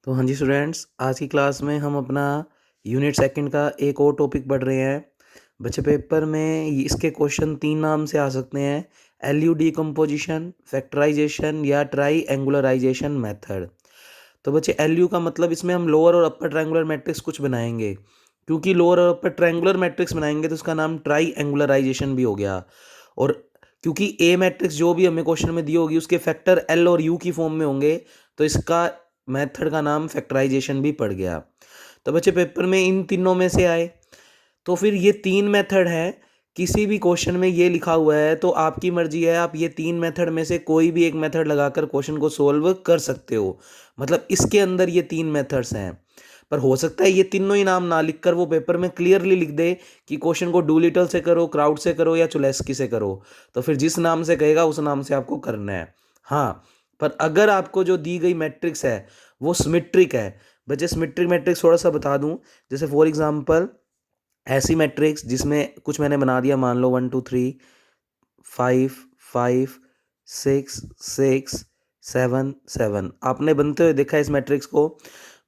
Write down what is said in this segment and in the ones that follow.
तो हाँ जी स्टूडेंट्स, आज की क्लास में हम अपना यूनिट सेकंड का एक और टॉपिक पढ़ रहे हैं। बच्चे पेपर में इसके क्वेश्चन 3 नाम से आ सकते हैं: एलयू डीकम्पोजिशन, फैक्टराइजेशन या ट्राई एंगुलराइजेशन मेथड। तो बच्चे एलयू का मतलब इसमें हम लोअर और अपर ट्रायंगुलर मैट्रिक्स कुछ बनाएंगे। क्योंकि लोअर और अपर ट्रायंगुलर मैट्रिक्स बनाएंगे तो उसका नाम ट्राई एंगुलराइजेशन भी हो गया। और क्योंकि ए मैट्रिक्स जो भी हमें क्वेश्चन में दी होगी उसके फैक्टर एल और यू की फॉर्म में होंगे, तो इसका मेथड का नाम फैक्टराइजेशन भी पड़ गया। तो बच्चे पेपर में इन तीनों में से आए, तो फिर ये 3 मेथड है। किसी भी क्वेश्चन में ये लिखा हुआ है तो आपकी मर्जी है, आप ये 3 मेथड में से कोई भी एक मेथड लगाकर क्वेश्चन को सोल्व कर सकते हो। मतलब इसके अंदर ये 3 मेथड्स हैं। पर हो सकता है ये तीनों ही नाम ना लिखकर वो पेपर में क्लियरली लिख दे कि क्वेश्चन को डूलिटल से करो, क्राउड से करो या चुलेस्की से करो। तो फिर जिस नाम से कहेगा उस नाम से आपको करना है। हाँ, पर अगर आपको जो दी गई मैट्रिक्स है वो सिमेट्रिक है। बच्चे सिमेट्रिक मैट्रिक्स थोड़ा सा बता दूं। जैसे फॉर एग्जांपल ऐसी मैट्रिक्स जिसमें कुछ मैंने बना दिया, मान लो 1 2 3 5 5 6 6 7 7, आपने बनते हुए देखा इस मैट्रिक्स को।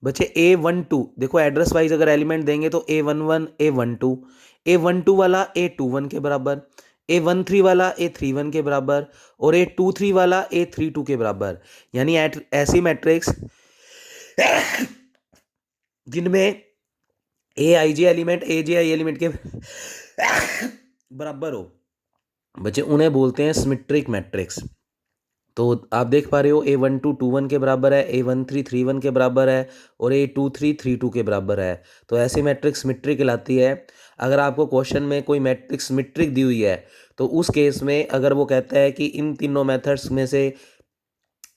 बच्चे A12 देखो, एड्रेस वाइज अगर एलिमेंट देंगे तो A11 A12, A12 वाला A21 के बराबर, A13 वाला A31 के बराबर और A23 वाला A32 के बराबर। यानी ऐसी मैट्रिक्स जिनमें ए आई जे एलिमेंट ए जे आई एलिमेंट के बराबर हो, बच्चे उन्हें बोलते हैं सिमेट्रिक मैट्रिक्स। तो आप देख पा रहे हो A12 21 के बराबर है, A13 31 के बराबर है और A23 32 के बराबर है। तो ऐसी मैट्रिक्स सिमेट्रिक कहलाती है। अगर आपको क्वेश्चन में कोई मैट्रिक्स सिमेट्रिक दी हुई है तो उस केस में अगर वो कहता है कि इन तीनों मेथड्स में से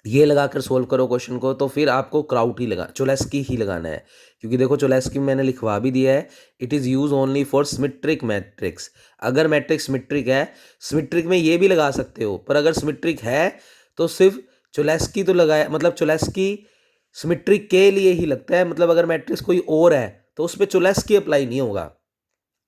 ये लगाकर सोल्व करो क्वेश्चन को, तो फिर आपको क्राउट ही चोलेस्की ही लगाना है। क्योंकि देखो चोलेस्की मैंने लिखवा भी दिया है, it is use only for symmetric matrix. अगर मैट्रिक्स सिमेट्रिक है, सिमेट्रिक में ये भी लगा सकते हो, पर अगर सिमेट्रिक है तो सिर्फ चोलेस्की तो लगाया, मतलब चोलेस्की सिमेट्रिक के लिए ही लगता है। मतलब अगर मैट्रिक्स कोई और है तो उस पर चोलेस्की अप्लाई नहीं होगा।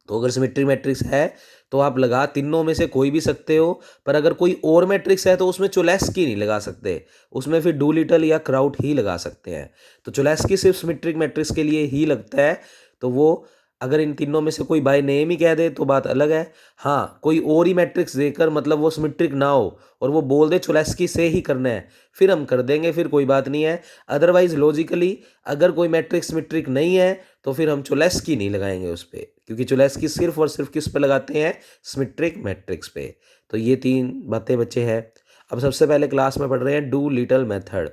तो अगर सिमेट्रिक मैट्रिक्स है तो आप लगा तीनों में से कोई भी सकते हो, पर अगर कोई और मैट्रिक्स है तो उसमें चोलेस्की नहीं लगा सकते, उसमें फिर डूलिटल या क्राउट ही लगा सकते हैं। तो चोलेस्की सिर्फ सिमेट्रिक मैट्रिक्स के लिए ही लगता है। तो वो अगर इन तीनों में से कोई बाय नेम ही कह दे तो बात अलग है। हाँ, कोई और ही मैट्रिक्स देकर, मतलब वो सिमेट्रिक ना हो और वो बोल दे चोलेस्की से ही करना है, फिर हम कर देंगे, फिर कोई बात नहीं है। अदरवाइज लॉजिकली अगर कोई मैट्रिक्स सिमेट्रिक नहीं है तो फिर हम चोलेस्की नहीं लगाएंगे उस पर, क्योंकि चोलेस्की सिर्फ और सिर्फ किस पे लगाते हैं? सिमेट्रिक मैट्रिक्स पे। तो ये 3 बातें बच्चे हैं। अब सबसे पहले क्लास में पढ़ रहे हैं डूलिटल मेथड।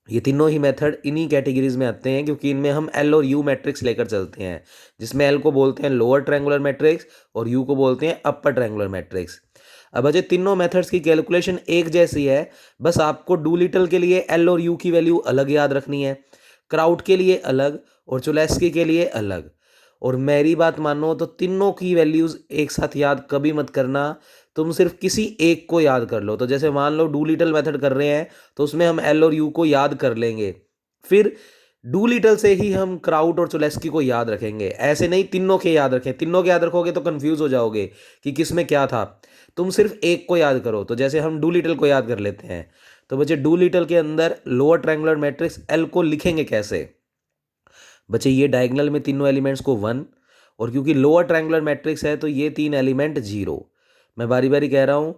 ये तीनों ही मेथड इन्हीं कैटेगरीज में आते हैं क्योंकि इनमें हम एल और यू मैट्रिक्स लेकर चलते हैं, जिसमें एल को बोलते हैं लोअर ट्रायंगुलर मैट्रिक्स और यू को बोलते हैं अपर ट्रायंगुलर मैट्रिक्स। अब अजय तीनों मेथड्स की कैलकुलेशन एक जैसी है, बस आपको डूलिटल के लिए एल और यू की वैल्यू अलग याद रखनी है, क्राउट के लिए अलग और चोलेस्की के लिए अलग। और मेरी बात मानो तो तीनों की वैल्यूज एक साथ याद कभी मत करना, तुम सिर्फ किसी एक को याद कर लो। तो जैसे मान लो डूलिटल मेथड कर रहे हैं तो उसमें हम एल और यू को याद कर लेंगे, फिर डूलिटल से ही हम क्राउट और चोलेस्की को याद रखेंगे। ऐसे नहीं तीनों के याद रखें, तीनों के याद रखोगे तो कंफ्यूज हो जाओगे कि किस में क्या था। तुम सिर्फ एक को याद करो। तो जैसे हम डूलिटल को याद कर लेते हैं, तो बच्चे डूलिटल के अंदर लोअर ट्रायंगुलर मैट्रिक्स एल को लिखेंगे कैसे? बच्चे ये डायगोनल में तीनों एलिमेंट्स को 1, और क्योंकि लोअर ट्रायंगुलर मैट्रिक्स है तो ये 3 एलिमेंट 0। मैं बारी बारी कह रहा हूँ,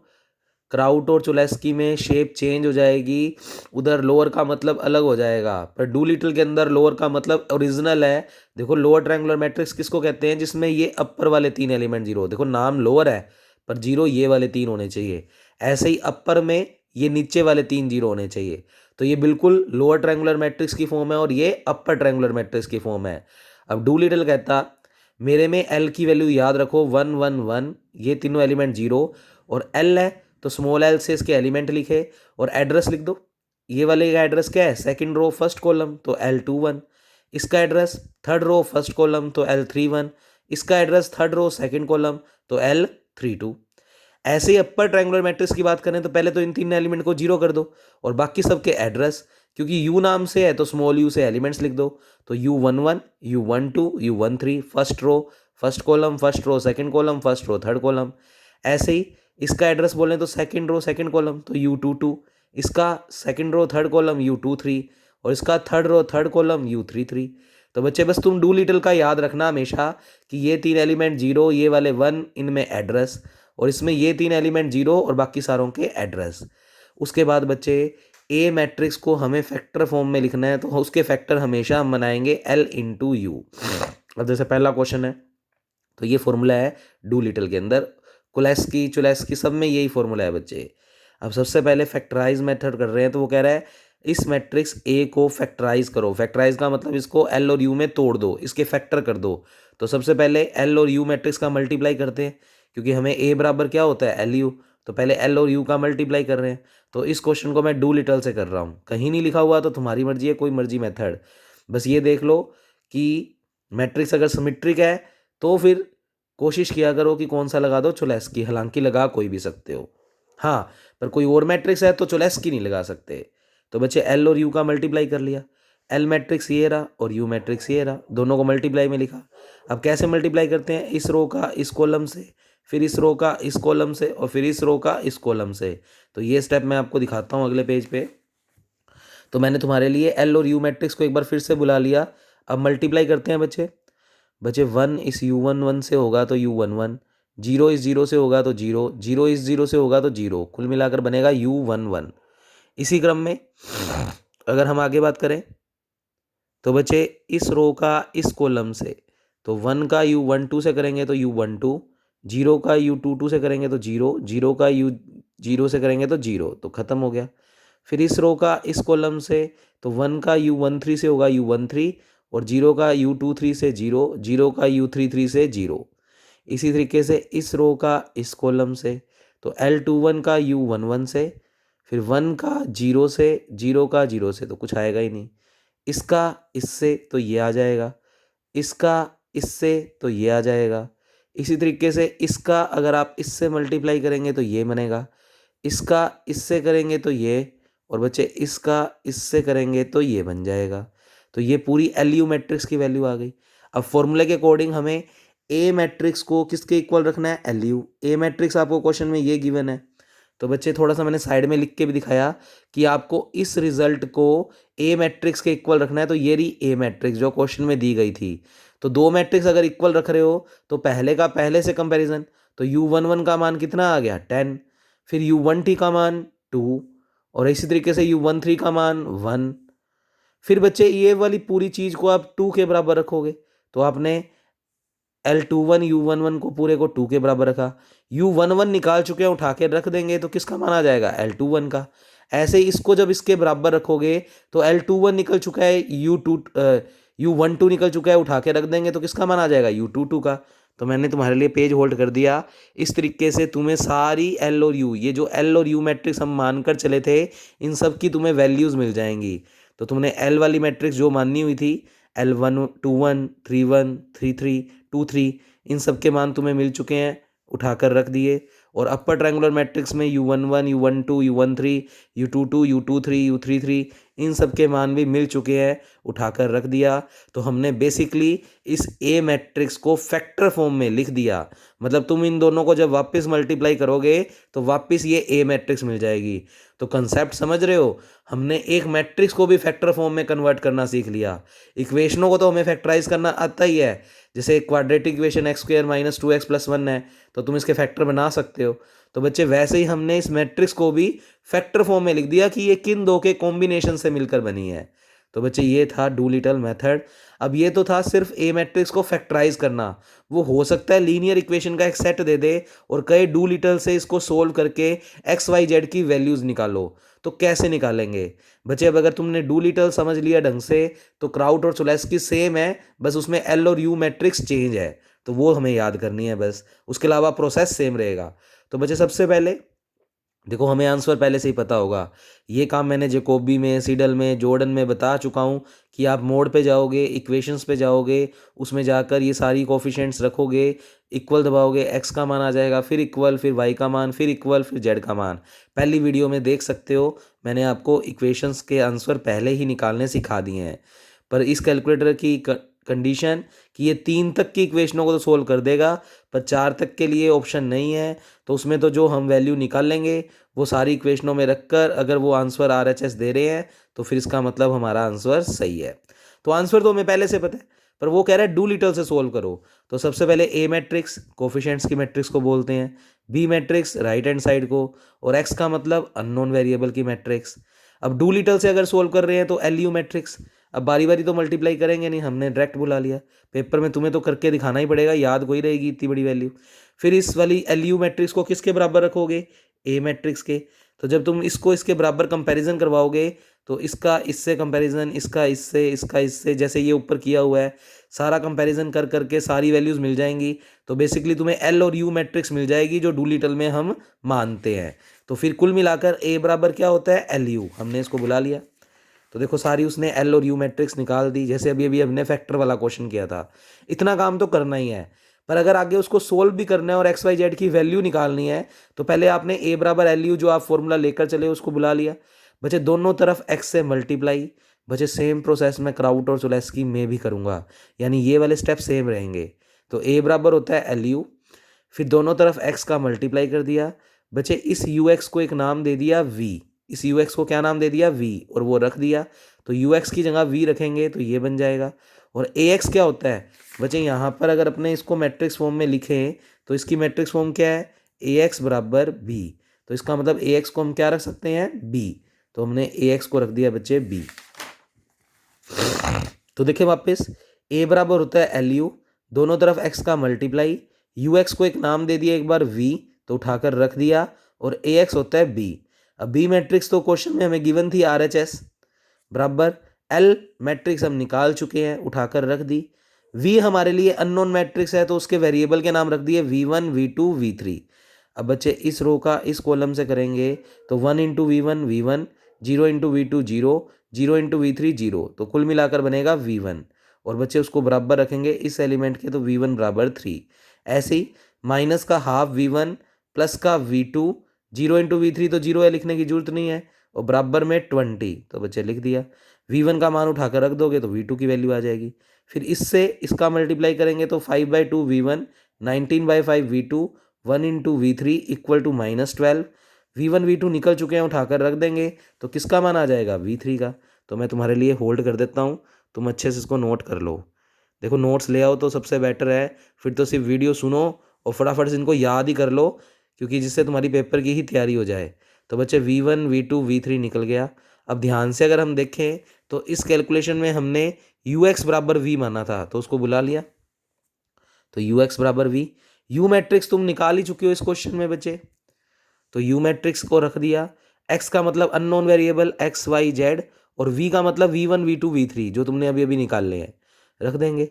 क्राउट और चोलेस्की में शेप चेंज हो जाएगी, उधर लोअर का मतलब अलग हो जाएगा, पर डूलिटल के अंदर लोअर का मतलब ओरिजिनल है। देखो लोअर ट्रायंगुलर मैट्रिक्स किसको कहते हैं? जिसमें ये अपर वाले 3 एलिमेंट 0, देखो नाम लोअर है पर 0 ये वाले 3 होने चाहिए। ऐसे ही अपर में ये नीचे वाले 3 0 होने चाहिए। तो ये बिल्कुल लोअर ट्रायंगुलर मैट्रिक्स की फॉर्म है और ये अपर ट्रायंगुलर मैट्रिक्स की फॉर्म है। अब डूलिटल कहता मेरे में एल की वैल्यू याद रखो 1 1 1, ये तीनों एलिमेंट 0 और एल है तो स्मॉल एल से इसके एलिमेंट लिखे और एड्रेस लिख दो। ये वाले का एड्रेस क्या है? सेकंड रो फर्स्ट कॉलम तो L21, इसका address third row first column तो L31, इसका address third row second column तो L32। ऐसे ही अपर ट्रायंगुलर मैट्रिक्स की बात करें तो पहले तो इन 3 एलिमेंट को 0 कर दो और बाकी सबके एड्रेस, क्योंकि यू नाम से है तो स्मॉल यू से एलिमेंट्स लिख दो। तो U11 U12 U13 first row first column, first row second column, first row third column. ऐसे ही इसका एड्रेस बोलें तो सेकंड रो सेकंड कॉलम तो U22, इसका second row third column U23 और इसका थर्ड कॉलम U33। तो बच्चे बस तुम डू लिटल का याद रखना हमेशा कि ये 3 एलिमेंट 0, ये वाले 1, इनमें एड्रेस, और इसमें ये 3 एलिमेंट 0 और बाकी सारों के एड्रेस। उसके बाद बच्चे ए मैट्रिक्स को हमें फैक्टर फॉर्म में लिखना है, तो उसके फैक्टर हमेशा हम बनाएंगे L इंटू यू। अब जैसे पहला क्वेश्चन है, तो ये फॉर्मूला है डू लिटल के अंदर, कुलेस्की चुलेस्की सब में यही फॉर्मूला है बच्चे। अब सबसे पहले फैक्टराइज मेथड कर रहे हैं, तो वो कह रहा है इस मैट्रिक्स ए को फैक्टराइज करो। फैक्टराइज का मतलब इसको एल और यू में तोड़ दो, इसके फैक्टर कर दो। तो सबसे पहले एल और यू मैट्रिक्स का मल्टीप्लाई करते हैं, क्योंकि हमें ए बराबर क्या होता है, एल यू। तो पहले एल और यू का मल्टीप्लाई कर रहे हैं। तो इस क्वेश्चन को मैं डू लिटल से कर रहा हूँ, कहीं नहीं लिखा हुआ, तो तुम्हारी मर्जी है, कोई मर्जी मेथड। बस ये देख लो कि मैट्रिक्स अगर सिमेट्रिक है तो फिर कोशिश किया करो कि कौन सा लगा दो, चुलेस्की। हालांकि लगा कोई भी सकते हो, हाँ, पर कोई और मैट्रिक्स है तो चुलेस्की नहीं लगा सकते। तो बच्चे एल और यू का मल्टीप्लाई कर लिया, एल मैट्रिक्स ये रहा और यू मैट्रिक्स ये रहा, दोनों को मल्टीप्लाई में लिखा। अब कैसे मल्टीप्लाई करते हैं, इस रो का इस कॉलम से, फिर इस रो का इस कॉलम से, और फिर इस रो का इस कॉलम से। तो ये स्टेप मैं आपको दिखाता हूँ अगले पेज पे। तो मैंने तुम्हारे लिए एल और यू मैट्रिक्स को एक बार फिर से बुला लिया। अब मल्टीप्लाई करते हैं बच्चे। बच्चे 1 इस U11 से होगा तो U11, 0 इस 0 से होगा तो 0, 0 इस 0 से होगा तो 0, कुल मिलाकर बनेगा U11। इसी क्रम में अगर हम आगे बात करें, तो बच्चे इस रो का इस कॉलम से, तो 1 का U12 से करेंगे तो U12, 0 का U22 से करेंगे तो 0, 0 का U0 से करेंगे तो 0, तो ख़त्म हो गया। फिर इस रो का इस कॉलम से, तो 1 का U13 से होगा U13, और 0 का U23 से 0, 0 का U33 से 0। इसी तरीके से इस रो का इस कॉलम से, तो L21 का U11 से, फिर 1 का 0 से, 0 का 0 से, तो कुछ आएगा ही नहीं। इसका इससे तो ये आ जाएगा, इसका इससे तो ये आ जाएगा। इसी तरीके से इसका अगर आप इससे मल्टीप्लाई करेंगे तो ये बनेगा, इसका इससे करेंगे तो ये, और बच्चे इसका इससे करेंगे तो ये बन जाएगा। तो ये पूरी एल यू मैट्रिक्स की वैल्यू आ गई। अब फॉर्मूले के अकॉर्डिंग हमें ए मैट्रिक्स को किसके इक्वल रखना है, एल यू। ए मैट्रिक्स आपको क्वेश्चन में ये गिवन है। तो बच्चे थोड़ा सा मैंने साइड में लिख के भी दिखाया कि आपको इस रिजल्ट को ए मैट्रिक्स के इक्वल रखना है। तो ये रही ए मैट्रिक्स जो क्वेश्चन में दी गई थी। तो दो मैट्रिक्स अगर इक्वल रख रहे हो तो पहले का पहले से कंपैरिजन, तो U11 का मान कितना आ गया 10, फिर U13 का मान 2, और इसी तरीके से U13 का मान 1। फिर बच्चे ये वाली पूरी चीज़ को आप 2 के बराबर रखोगे, तो आपने L21 U11 को पूरे को 2 के बराबर रखा। U11 निकाल चुके हैं, उठा के रख देंगे तो किसका मान आ जाएगा, L21 का। ऐसे ही इसको जब इसके बराबर रखोगे तो L21 निकल चुका है, U12 निकल चुका है, उठा के रख देंगे तो किसका मान आ जाएगा, U22 का। तो मैंने तुम्हारे लिए पेज होल्ड कर दिया। इस तरीके से तुम्हें सारी एल और यू, ये जो एल और यू मैट्रिक्स हम मानकर चले थे, इन सब की तुम्हें वैल्यूज़ मिल जाएंगी। तो तुमने एल वाली मैट्रिक्स जो माननी हुई थी, L1 21 31 33 23, इन सब के मान तुम्हें मिल चुके हैं, उठाकर रख दिए। और अपर ट्रायंगुलर मैट्रिक्स में U11 U12 U13 U22 U23 U33, इन सब के मान भी मिल चुके हैं, उठाकर रख दिया। तो हमने बेसिकली इस ए मैट्रिक्स को फैक्टर फॉर्म में लिख दिया। मतलब तुम इन दोनों को जब वापस मल्टीप्लाई करोगे तो वापस ये ए मैट्रिक्स मिल जाएगी। तो कंसेप्ट समझ रहे हो, हमने एक मैट्रिक्स को भी फैक्टर फॉर्म में कन्वर्ट करना सीख लिया। इक्वेशनों को तो हमें फैक्टराइज करना आता ही है। जैसे क्वाड्रेटिक इक्वेशन x² - 2x + 1 है, तो तुम इसके फैक्टर बना सकते हो। तो बच्चे वैसे ही हमने इस मैट्रिक्स को भी फैक्टर फॉर्म में लिख दिया कि ये किन दो के कॉम्बिनेशन से मिलकर बनी है। तो बच्चे ये था डू लिटल मेथड। अब ये तो था सिर्फ ए मैट्रिक्स को फैक्टराइज करना। वो हो सकता है लीनियर इक्वेशन का एक सेट दे दे और कहे डू लिटल से इसको सोल्व करके एक्स वाई जेड की वैल्यूज़ निकालो। तो कैसे निकालेंगे बच्चे, अब अगर तुमने डू लिटल समझ लिया ढंग से, तो क्राउट और चुलेस्की सेम है, बस उसमें एल और यू मैट्रिक्स चेंज है। तो वो हमें याद करनी है बस, उसके अलावा प्रोसेस सेम रहेगा। तो बच्चे सबसे पहले देखो, हमें आंसर पहले से ही पता होगा। ये काम मैंने जेकोबी में, सीडल में, जॉर्डन में बता चुका हूँ कि आप मोड पे जाओगे, इक्वेशंस पे जाओगे, उसमें जाकर ये सारी कोफिशिएंट्स रखोगे, इक्वल दबाओगे, एक्स का मान आ जाएगा, फिर इक्वल, फिर वाई का मान, फिर इक्वल, फिर जेड का मान। पहली वीडियो में देख सकते हो, मैंने आपको इक्वेशंस के आंसर पहले ही निकालने सिखा दिए हैं। पर इस कैलकुलेटर की कंडीशन कि ये 3 तक की इक्वेशनों को तो सोल्व कर देगा, पर 4 तक के लिए ऑप्शन नहीं है। तो उसमें तो जो हम वैल्यू निकाल लेंगे वो सारी इक्वेशनों में रखकर अगर वो आंसर RHS दे रहे हैं तो फिर इसका मतलब हमारा आंसर सही है। तो आंसर तो हमें पहले से पता है, पर वो कह रहा है डू लिटल से सोल्व करो। तो सबसे पहले ए मैट्रिक्स कोफिशिएंट्स की मैट्रिक्स को बोलते हैं, B matrix right hand side को, और एक्स का मतलब अननोन वेरिएबल की मैट्रिक्स। अब डू लिटल से अगर सोल्व कर रहे हैं तो LU मैट्रिक्स। अब बारी बारी तो मल्टीप्लाई करेंगे नहीं, हमने डायरेक्ट बुला लिया। पेपर में तुम्हें तो करके दिखाना ही पड़ेगा, याद कोई रहेगी इतनी बड़ी वैल्यू। फिर इस वाली LU मैट्रिक्स को किसके बराबर रखोगे, ए मैट्रिक्स के। तो जब तुम इसको इसके बराबर कंपैरिजन करवाओगे तो इसका इससे कंपैरिजन, इसका इससे, इसका इससे, जैसे ये ऊपर किया हुआ है, सारा कंपैरिजन कर करके सारी वैल्यूज मिल जाएंगी। तो बेसिकली तुम्हें L और U मैट्रिक्स मिल जाएगी जो डूलिटल में हम मानते हैं। तो फिर कुल मिलाकर A बराबर क्या होता है, LU। हमने इसको बुला लिया। तो देखो सारी उसने L और U मैट्रिक्स निकाल दी, जैसे अभी अभी हमने फैक्टर वाला क्वेश्चन किया था। इतना काम तो करना ही है, पर अगर आगे उसको सोल्व भी करना है और XYZ की वैल्यू निकालनी है तो पहले आपने A बराबर LU जो आप फॉर्मूला लेकर चले उसको बुला लिया। बचे दोनों तरफ x से मल्टीप्लाई। बचे सेम प्रोसेस में क्राउट और चुलेस्की में भी करूंगा, यानी ये वाले स्टेप सेम रहेंगे। तो A बराबर होता है LU, फिर दोनों तरफ x का मल्टीप्लाई कर दिया। बचे इस UX को एक नाम दे दिया V। इस UX को क्या नाम दे दिया, V, और वो रख दिया। तो UX की जगह V रखेंगे तो ये बन जाएगा। और AX क्या होता है, बचे यहाँ पर अगर अपने इसको मैट्रिक्स फॉर्म में लिखें तो इसकी मैट्रिक्स फॉर्म क्या है, AX बराबर B। तो इसका मतलब AX को हम क्या रख सकते हैं, B। तो हमने AX को रख दिया बच्चे B। तो देखिए वापस A बराबर होता है LU, दोनों तरफ x का मल्टीप्लाई, UX को एक नाम दे दिया एक बार V, तो उठाकर रख दिया, और AX होता है B। अब B मैट्रिक्स तो क्वेश्चन में हमें गिवन थी RHS बराबर L मैट्रिक्स हम निकाल चुके हैं, उठाकर रख दी। V हमारे लिए अननोन मैट्रिक्स है तो उसके वेरिएबल के नाम रख दिए V1 V2 V3। अब बच्चे इस रो का इस कॉलम से करेंगे तो 1 into V1 V1, 0 into V2 0, 0 into V3 0, तो कुल मिलाकर बनेगा V1। और बच्चे उसको बराबर रखेंगे इस एलिमेंट के, तो V1 बराबर 3। ऐसे ही माइनस का हाफ V1 प्लस का V2, 0 इंटू V3 तो 0 है, लिखने की जरूरत नहीं है, और बराबर में 20, तो बच्चे लिख दिया। V1 का मान उठाकर रख दोगे तो V2 की वैल्यू आ जाएगी। फिर इससे इसका मल्टीप्लाई करेंगे तो 5/2 V1, 19/5 V2, 1 into V3 equal to -12। V1 V2 निकल चुके हैं, उठाकर रख देंगे तो किसका मान आ जाएगा, V3 का। तो मैं तुम्हारे लिए होल्ड कर देता हूँ, तुम अच्छे से इसको नोट कर लो। देखो नोट्स ले आओ तो सबसे बेटर है, फिर तो सिर्फ वीडियो सुनो और फटाफट से इनको याद ही कर लो, क्योंकि जिससे तुम्हारी पेपर की ही तैयारी हो जाए। तो बच्चे V1 V2 V3 निकल गया। अब ध्यान से अगर हम देखें तो इस कैलकुलेशन में हमने UX बराबर V माना था, तो उसको बुला लिया। तो UX बराबर V। U मैट्रिक्स तुम निकाल ही चुके हो इस क्वेश्चन में बच्चे, तो U मैट्रिक्स को रख दिया। X का मतलब unknown variable X Y Z, और V का मतलब V1 V2 V3 जो तुमने अभी अभी निकाल लिए हैं, रख देंगे।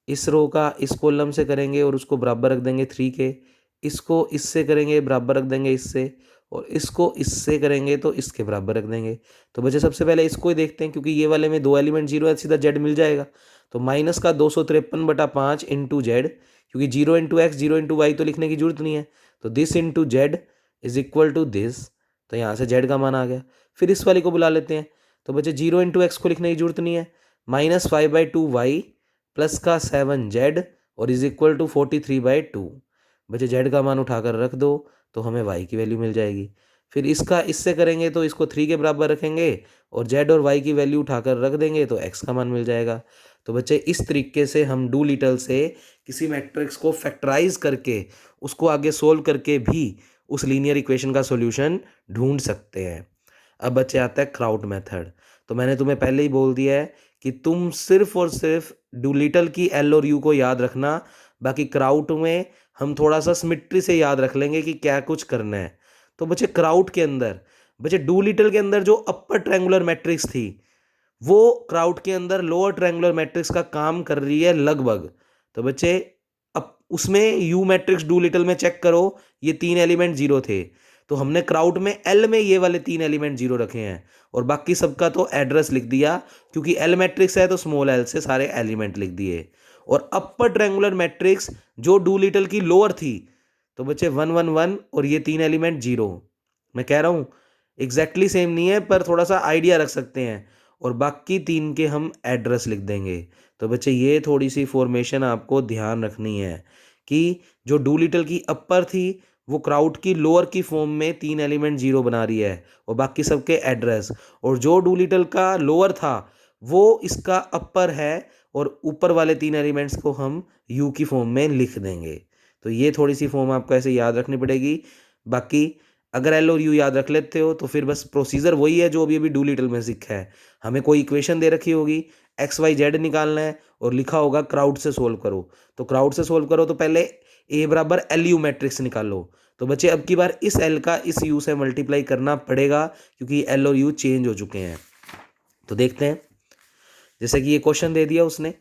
इस रो का इस कॉलम से करेंगे और उसको बराबर रख देंगे 3 के। इसको इससे करेंगे बराबर रख देंगे इससे, और इसको इससे करेंगे तो इसके बराबर रख देंगे। तो बच्चे सबसे पहले इसको ही देखते हैं, क्योंकि ये वाले में 2 एलिमेंट 0 है, सीधा Z मिल जाएगा। तो माइनस का 253/5 इंटू Z, क्योंकि 0 इंटू एक्स 0 इंटू वाई तो लिखने की जरूरत नहीं है, तो this into Z is equal to this. तो यहाँ से Z का मान आ गया। फिर इस वाली को बुला लेते हैं, तो बच्चे 0 इंटू एक्स को लिखने की जरूरत नहीं है, -5/2 वाई प्लस का 7 Z और इज इक्वल टू 43/2। बच्चे Z का मान उठाकर रख दो तो हमें Y की वैल्यू मिल जाएगी। फिर इसका इससे करेंगे तो इसको 3 के बराबर रखेंगे और Z और Y की वैल्यू उठाकर रख देंगे तो X का मान मिल जाएगा। तो बच्चे इस तरीके से हम डू लिटल से किसी मैट्रिक्स को फैक्टराइज करके उसको आगे सोल्व करके भी उस लीनियर इक्वेशन का सॉल्यूशन ढूंढ सकते हैं। अब बच्चे आता है क्राउट मेथड। तो मैंने तुम्हें पहले ही बोल दिया है कि तुम सिर्फ और सिर्फ डू लिटल की L और U को याद रखना, बाकी क्राउट में हम थोड़ा सा सिमेट्री से याद रख लेंगे कि क्या कुछ करना है। तो बच्चे क्राउट के अंदर, बच्चे डू लिटल के अंदर जो अपर ट्रायंगुलर मैट्रिक्स थी वो क्राउट के अंदर लोअर ट्रायंगुलर मैट्रिक्स का काम कर रही है लगभग। तो बच्चे अब उसमें यू मैट्रिक्स डू लिटल में चेक करो, ये 3 एलिमेंट 0 थे, तो हमने क्राउट में एल में ये वाले 3 एलिमेंट 0 रखे हैं, और बाकी सबका तो एड्रेस लिख दिया, क्योंकि एल मैट्रिक्स है तो स्मॉल एल से सारे एलिमेंट लिख दिए। और अपर ट्रायंगुलर मैट्रिक्स जो डू लिटल की लोअर थी, तो बच्चे 1 1 1 और ये 3 एलिमेंट 0। मैं कह रहा हूँ एग्जैक्टली सेम नहीं है, पर थोड़ा सा आइडिया रख सकते हैं, और बाकी 3 के हम एड्रेस लिख देंगे। तो बच्चे ये थोड़ी सी फॉर्मेशन आपको ध्यान रखनी है कि जो डू लिटल की अपर थी वो क्राउड की लोअर की फॉर्म में 3 एलिमेंट 0 बना रही है और बाकी सबके एड्रेस, और जो डूलिटल का लोअर था वो इसका अपर है और ऊपर वाले 3 एलिमेंट्स को हम यू की फॉर्म में लिख देंगे। तो ये थोड़ी सी फॉर्म आपको ऐसे याद रखनी पड़ेगी। बाकी अगर एल और यू याद रख लेते हो तो फिर बस प्रोसीजर वही है जो अभी अभी डूलिटल में सीखा है। हमें कोई इक्वेशन दे रखी होगी, एक्स वाई जेड निकालना है और लिखा होगा क्राउड से सोल्व करो। तो क्राउड से सोल्व करो तो पहले ए बराबर एल यू मैट्रिक्स निकालो। तो बच्चे अब की बार इस एल का इस यू से मल्टीप्लाई करना पड़ेगा क्योंकि एल और यू चेंज हो चुके हैं। तो देखते हैं, जैसे कि ये क्वेश्चन दे दिया उसने,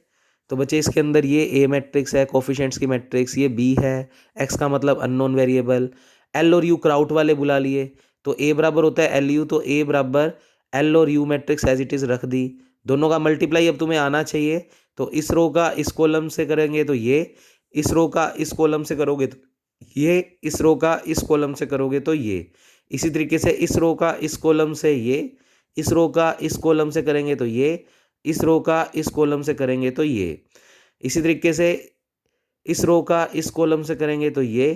तो बच्चे इसके अंदर ये ए मैट्रिक्स है, कोफिशिएंट्स की मैट्रिक्स, ये बी है, एक्स का मतलब अननोन वेरिएबल, एल और यू क्राउड वाले बुला लिए। तो ए बराबर होता है एल यू, तो ए बराबर एल और U matrix as it is रख दी। दोनों का मल्टीप्लाई अब तुम्हें आना चाहिए। तो इस रो का इस कॉलम से करेंगे तो ये, इस रो का इस कॉलम से करोगे तो ये, इस रो का इस कॉलम से करोगे तो ये, इसी तरीके से इस रो का इस कॉलम से ये, इस रो का इस कॉलम से करेंगे तो ये, इस रो का इस कॉलम से करेंगे तो ये, इसी तरीके से इस रो का इस कॉलम से करेंगे तो ये,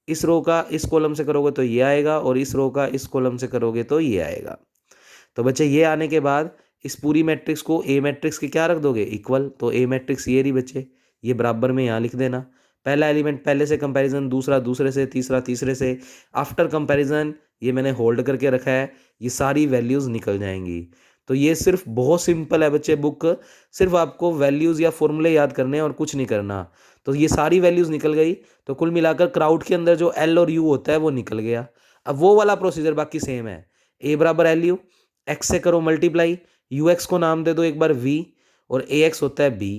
इस रो का इस कॉलम से करोगे तो ये आएगा और इस रो का इस कॉलम से करोगे तो ये आएगा। तो बच्चे ये आने के बाद इस पूरी मैट्रिक्स को ए मैट्रिक्स के क्या रख दोगे, इक्वल। तो ए मैट्रिक्स ये रही बच्चे, ये बराबर में यहाँ लिख देना। पहला एलिमेंट पहले से कंपैरिजन, दूसरा दूसरे से, तीसरा तीसरे से, आफ्टर कंपैरिजन ये मैंने होल्ड करके रखा है, ये सारी वैल्यूज़ निकल जाएंगी। तो ये सिर्फ बहुत सिंपल है बच्चे बुक, सिर्फ आपको वैल्यूज़ या फॉर्मूले याद करने हैं और कुछ नहीं करना। तो ये सारी वैल्यूज़ निकल गई। तो कुल मिलाकर क्राउड के अंदर जो एल और यू होता है वो निकल गया। अब वो वाला प्रोसीजर बाकी सेम है, ए बराबर एल यू, एक्स से करो मल्टीप्लाई, यू एक्स को नाम दे दो एक बार वी, और ए एक्स होता है बी।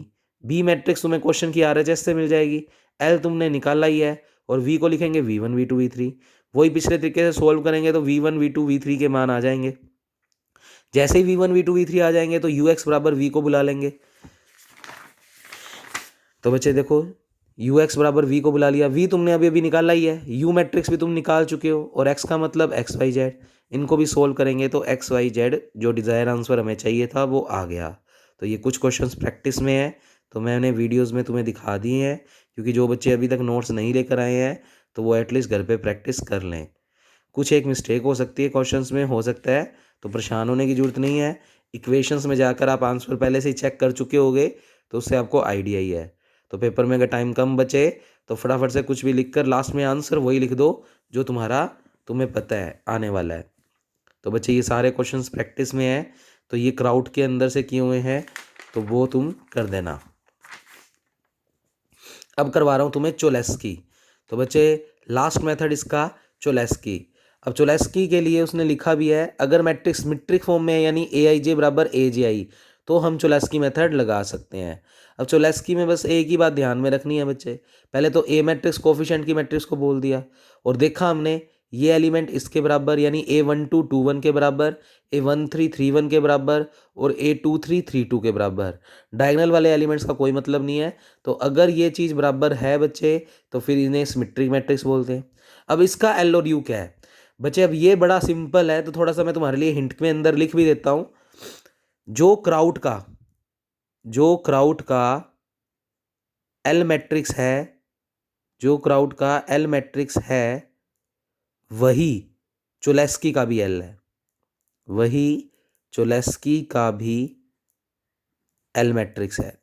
बी मैट्रिक्स तुम्हें क्वेश्चन की आरएचएस से मिल जाएगी, एल तुमने निकाला ही है, और वी को लिखेंगे V one we two we three. वही पिछले तरीके से सोल्व करेंगे तो V one we two we three के मान आ जाएंगे। जैसे ही V one we two we three आ जाएंगे तो यू एक्स बराबर वी को बुला लेंगे। तो बच्चे देखो, यू एक्स बराबर वी को बुला लिया, वी तुमने अभी अभी निकाला ही है, यू मैट्रिक्स भी तुम निकाल चुके हो, और एक्स का मतलब एक्स वाई जेड, इनको भी सोल्व करेंगे तो एक्स वाई जेड जो डिज़ायर आंसर हमें चाहिए था वो आ गया। तो ये कुछ क्वेश्चंस प्रैक्टिस में है, तो मैंने वीडियोस में तुम्हें दिखा दिए हैं, क्योंकि जो बच्चे अभी तक नोट्स नहीं लेकर आए हैं तो वो एटलीस्ट घर पे प्रैक्टिस कर लें। कुछ एक मिस्टेक हो सकती है क्वेश्चंस में, हो सकता है, तो परेशान होने की ज़रूरत नहीं है। इक्वेशंस में जाकर आप आंसर पहले से ही चेक कर चुके होगे तो उससे आपको आइडिया ही है। तो पेपर में अगर टाइम कम बचे तो फटाफट से कुछ भी लिखकर लास्ट में आंसर वही लिख दो जो तुम्हें पता है आने वाला है। तो बच्चे ये सारे क्वेश्चंस प्रैक्टिस में है, तो ये क्राउड के अंदर से किए हुए हैं तो वो तुम कर देना। अब करवा रहा हूँ तुम्हें चोलेस्की। तो बच्चे लास्ट मेथड इसका चोलेस्की। अब चोलेस्की के लिए उसने लिखा भी है, अगर मैट्रिक्स सिमेट्रिक फॉर्म में है यानी ए आई जे बराबर ए जे आई तो हम चोलेस्की मेथड लगा सकते हैं। अब चोलेस्की में बस एक ही बात ध्यान में रखनी है बच्चे, पहले तो ए मैट्रिक्स कोफिशिएंट की मैट्रिक्स को बोल दिया और देखा हमने ये एलिमेंट इसके बराबर यानी A12 21 के बराबर, A13 31 के बराबर और A23 32 के बराबर। डायगोनल वाले एलिमेंट्स का कोई मतलब नहीं है। तो अगर ये चीज़ बराबर है बच्चे तो फिर इन्हें सिमेट्रिक मैट्रिक्स बोलते हैं। अब इसका एल और यू क्या है बच्चे, अब ये बड़ा सिंपल है, तो थोड़ा सा मैं तुम्हारे लिए हिंट में अंदर लिख भी देता हूँ। जो क्राउड का एल मैट्रिक्स है, जो क्राउड का एल मैट्रिक्स है वही चोलेस्की का भी एल है, वही चोलेस्की का भी एल मैट्रिक्स है।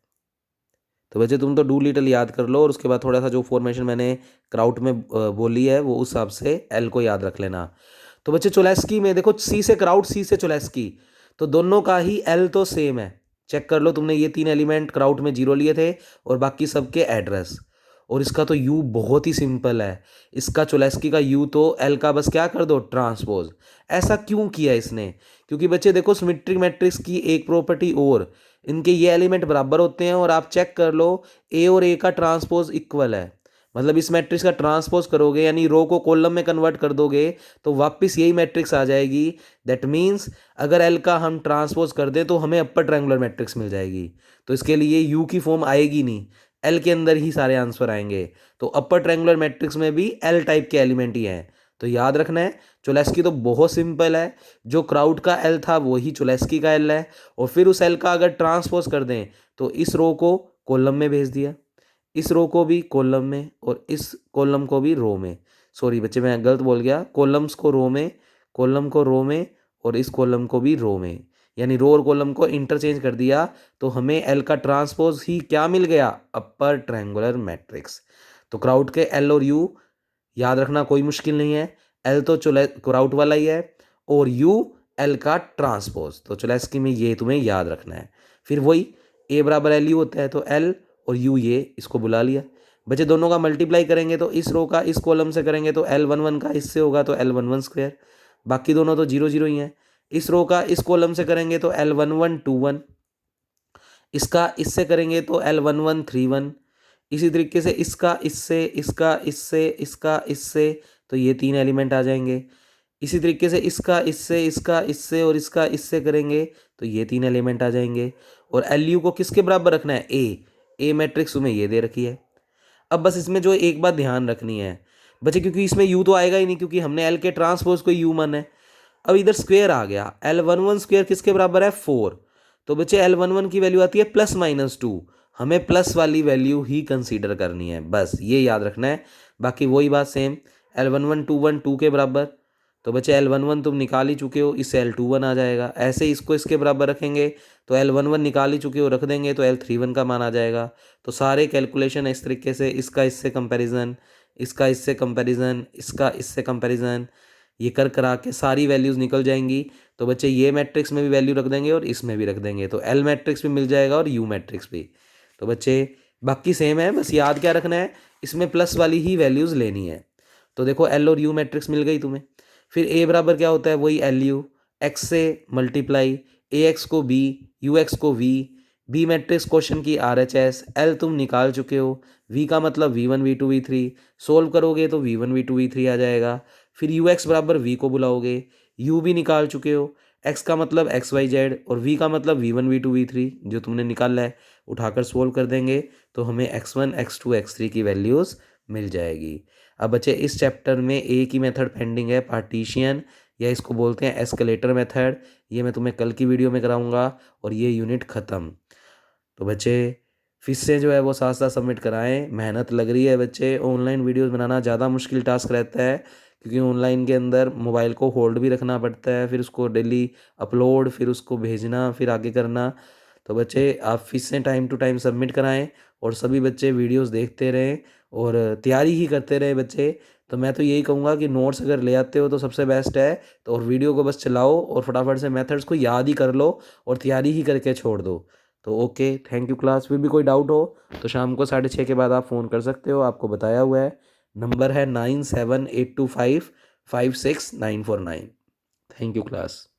तो बच्चे तुम तो डू लिटल याद कर लो और उसके बाद थोड़ा सा जो फॉर्मेशन मैंने क्राउड में बोली है वो उस हिसाब से एल को याद रख लेना। तो बच्चे चोलेस्की में देखो, सी से क्राउड, सी से चोलेस्की, तो दोनों का ही एल तो सेम है। चेक कर लो, तुमने ये 3 एलिमेंट क्राउड में 0 लिए थे और बाकी सबके एड्रेस। और इसका तो यू बहुत ही सिंपल है, इसका चोलेस्की का यू तो एल का बस क्या कर दो, ट्रांसपोज। ऐसा क्यों किया इसने, क्योंकि बच्चे देखो सिमेट्रिक मैट्रिक्स की एक प्रॉपर्टी और, इनके ये एलिमेंट बराबर होते हैं और आप चेक कर लो ए और ए का ट्रांसपोज इक्वल है। मतलब इस मैट्रिक्स का ट्रांसपोज करोगे यानी रो को कॉलम में कन्वर्ट कर दोगे तो वापस यही मैट्रिक्स आ जाएगी। दैट मीन्स अगर एल का हम ट्रांसपोज कर दें तो हमें अपर ट्रायंगुलर मैट्रिक्स मिल जाएगी। तो इसके लिए यू की फॉर्म आएगी नहीं, एल के अंदर ही सारे आंसर आएंगे। तो अपर ट्रायंगुलर मैट्रिक्स में भी एल टाइप के एलिमेंट ही हैं। तो याद रखना है, चोलेस्की तो बहुत सिंपल है, जो क्राउड का एल था वही चोलेस्की का एल है, और फिर उस एल का अगर ट्रांसपोज कर दें तो इस रो को कॉलम में भेज दिया, इस रो को भी कॉलम में और इस कॉलम को भी रो में। सॉरी बच्चे मैं गलत बोल गया, कॉलम्स को रो में, कॉलम को रो में और इस कॉलम को भी रो में, यानी रो और कॉलम को इंटरचेंज कर दिया तो हमें एल का ट्रांसपोज ही क्या मिल गया, अपर ट्रायंगुलर मैट्रिक्स। तो क्राउड के एल और यू याद रखना कोई मुश्किल नहीं है, एल तो चलो क्राउड वाला ही है और यू एल का ट्रांसपोज, तो चलो इसकी में ये तुम्हें याद रखना है। फिर वही ए बराबर एल यू होता है, तो एल और यू ये इसको बुला लिया। बच्चे दोनों का मल्टीप्लाई करेंगे तो इस रो का इस कॉलम से करेंगे तो एल वन वन का इससे होगा तो एल वन वन स्क्वायर, बाकी दोनों तो जीरो जीरो ही हैं। इस रो का इस कॉलम से करेंगे तो L one one two one, इसका इससे करेंगे तो L one one three one, इसी तरीके से इसका इससे इसका इससे इसका इससे, तो ये तीन एलिमेंट आ जाएंगे। इसी तरीके से इसका इससे इसका इससे और इसका इससे करेंगे तो ये तीन एलिमेंट आ जाएंगे। और एल यू को किसके बराबर रखना है, ए मैट्रिक्स तुम्हें ये दे रखी है। अब बस इसमें जो एक बात ध्यान रखनी है बच्चे, क्योंकि इसमें यू तो आएगा ही नहीं क्योंकि हमने एल के ट्रांसपोज को यू माना है। अब इधर स्क्वायर आ गया, एल वन वन स्क्वायर किसके बराबर है, 4। तो बच्चे एल वन वन की वैल्यू आती है +-2, हमें प्लस वाली वैल्यू ही कंसीडर करनी है, बस ये याद रखना है। बाकी वही बात same, L one one two one two के बराबर, तो बच्चे एल वन वन तुम निकाल ही चुके हो, इससे एल टू वन आ जाएगा। ऐसे इसको इसके बराबर रखेंगे तो एल वन वन निकाल ही चुके हो, रख देंगे तो एल थ्री वन का मान आ जाएगा। तो सारे कैलकुलेशन इस तरीके से, इसका इससे कंपैरिजन, इसका इससे कंपैरिजन, इसका इससे कंपैरिजन, ये कर करा के सारी वैल्यूज़ निकल जाएंगी। तो बच्चे ये मैट्रिक्स में भी वैल्यू रख देंगे और इसमें भी रख देंगे, तो एल मैट्रिक्स भी मिल जाएगा और यू मैट्रिक्स भी। तो बच्चे बाकी सेम है, बस याद क्या रखना है, इसमें प्लस वाली ही वैल्यूज़ लेनी है। तो देखो एल और यू मैट्रिक्स मिल गई तुम्हें। फिर ए बराबर क्या होता है, वही एल यू, एक्स से मल्टीप्लाई, ए एक्स को बी, यू एक्स को वी, बी मैट्रिक्स क्वेश्चन की आर एच एस, एल तुम निकाल चुके हो, वी का मतलब we one we two we three, solve करोगे तो V one we two we three आ जाएगा। फिर यू एक्स बराबर वी को बुलाओगे, यू भी निकाल चुके हो, एक्स का मतलब एक्स वाई जेड और वी का मतलब we one we two we three जो तुमने निकाला है, उठाकर सोल्व कर देंगे तो हमें x one x two x three की वैल्यूज़ मिल जाएगी। अब बच्चे इस चैप्टर में एक ही मेथड पेंडिंग है, पार्टीशियन, या इसको बोलते हैं एस्केलेटर मेथड, ये मैं तुम्हें कल की वीडियो में कराऊंगा और ये यूनिट ख़त्म। तो बच्चे फिर से जो है वो साथ साथ सबमिट कराएं, मेहनत लग रही है बच्चे, ऑनलाइन वीडियोस बनाना ज़्यादा मुश्किल टास्क रहता है क्योंकि ऑनलाइन के अंदर मोबाइल को होल्ड भी रखना पड़ता है, फिर उसको डेली अपलोड, फिर उसको भेजना, फिर आगे करना। तो बच्चे आप फिर से टाइम टू टाइम सबमिट कराएं और सभी बच्चे वीडियोस देखते रहें और तैयारी ही करते रहे बच्चे। तो मैं तो यही कहूँगा कि नोट्स अगर ले आते हो तो सबसे बेस्ट है, तो और वीडियो को बस चलाओ और फटाफट से मेथड्स को याद ही कर लो और तैयारी ही करके छोड़ दो। तो ओके, थैंक यू क्लास। फिर भी कोई डाउट हो तो शाम को 6:30 के बाद आप फ़ोन कर सकते हो, आपको बताया हुआ है, नंबर है 9782556949। Thank you class.